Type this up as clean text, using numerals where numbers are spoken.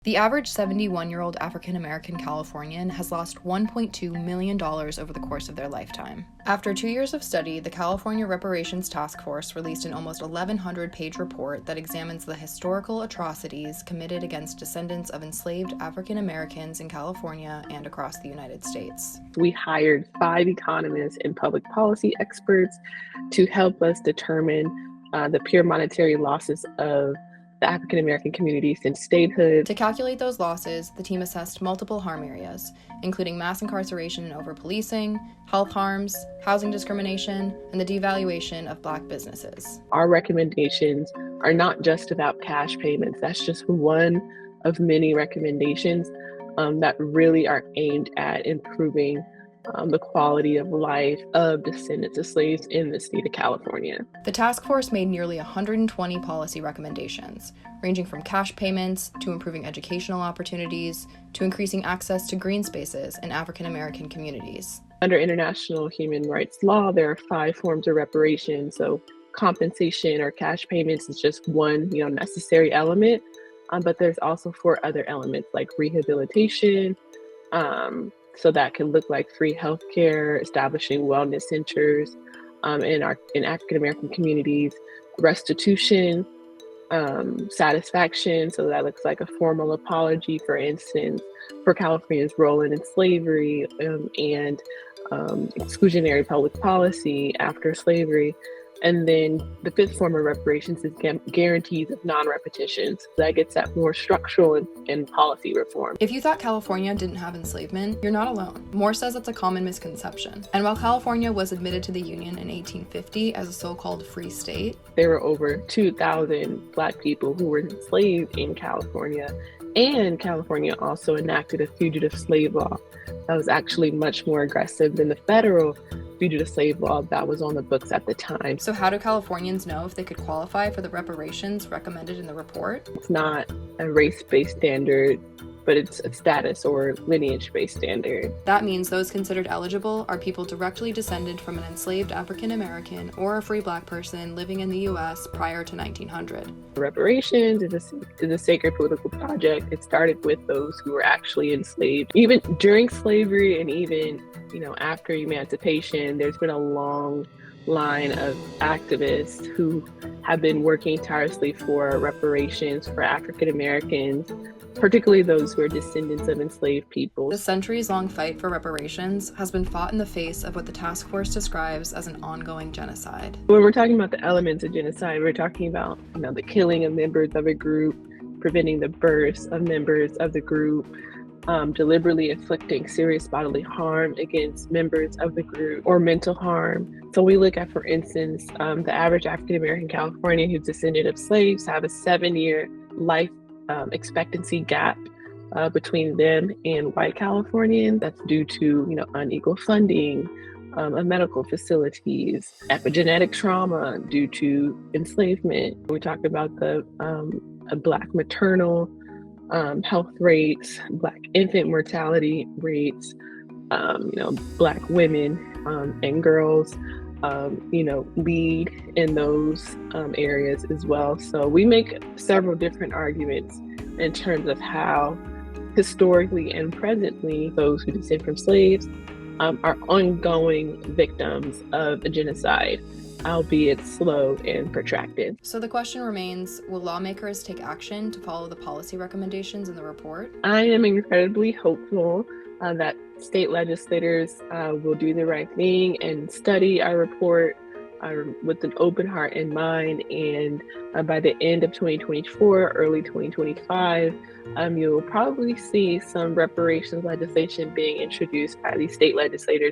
The average 71-year-old African-American Californian has lost $1.2 million over the course of their lifetime. After 2 years of study, the California Reparations Task Force released an almost 1,100-page report that examines the historical atrocities committed against descendants of enslaved African-Americans in California and across the United States. We hired 5 economists and public policy experts to help us determine the pure monetary losses of the African-American community since statehood. To calculate those losses, the team assessed multiple harm areas, including mass incarceration and overpolicing, health harms, housing discrimination, and the devaluation of Black businesses. Our recommendations are not just about cash payments. That's just one of many recommendations that really are aimed at improving the quality of life of descendants of slaves in the state of California. The task force made nearly 120 policy recommendations, ranging from cash payments to improving educational opportunities to increasing access to green spaces in African American communities. Under international human rights law, there are 5 forms of reparation. So compensation or cash payments is just one, necessary element, but there's also 4 other elements like rehabilitation. So that can look like free healthcare, establishing wellness centers in African American communities, restitution, satisfaction. So that looks like a formal apology, for instance, for California's role in slavery and exclusionary public policy after slavery. And then the 5th form of reparations is guarantees of non-repetition. So that gets at more structural and policy reform. If you thought California didn't have enslavement, you're not alone. Moore says that's a common misconception. And while California was admitted to the Union in 1850 as a so-called free state, there were over 2,000 Black people who were enslaved in California. And California also enacted a fugitive slave law that was actually much more aggressive than the federal fugitive slave law that was on the books at the time. So how do Californians know if they could qualify for the reparations recommended in the report? It's not a race-based standard, but it's a status or lineage-based standard. That means those considered eligible are people directly descended from an enslaved African American or a free Black person living in the U.S. prior to 1900. Reparations is a sacred political project. It started with those who were actually enslaved. Even during slavery and even after emancipation, there's been a long line of activists who have been working tirelessly for reparations for African Americans, particularly those who are descendants of enslaved people. The centuries-long fight for reparations has been fought in the face of what the task force describes as an ongoing genocide. When we're talking about the elements of genocide, we're talking about the killing of members of a group, preventing the birth of members of the group, deliberately inflicting serious bodily harm against members of the group, or mental harm. So we look at, for instance, the average African American Californian who's descended of slaves have a 7-year life expectancy gap between them and white Californians. That's due to unequal funding of medical facilities, epigenetic trauma due to enslavement. We talked about the Black maternal health rates, Black infant mortality rates, Black women and girls, lead in those areas as well. So we make several different arguments in terms of how historically and presently those who descend from slaves are ongoing victims of a genocide, albeit slow and protracted. So the question remains, will lawmakers take action to follow the policy recommendations in the report? I am incredibly hopeful that state legislators will do the right thing and study our report with an open heart and mind. And by the end of 2024, early 2025, you'll probably see some reparations legislation being introduced by these state legislators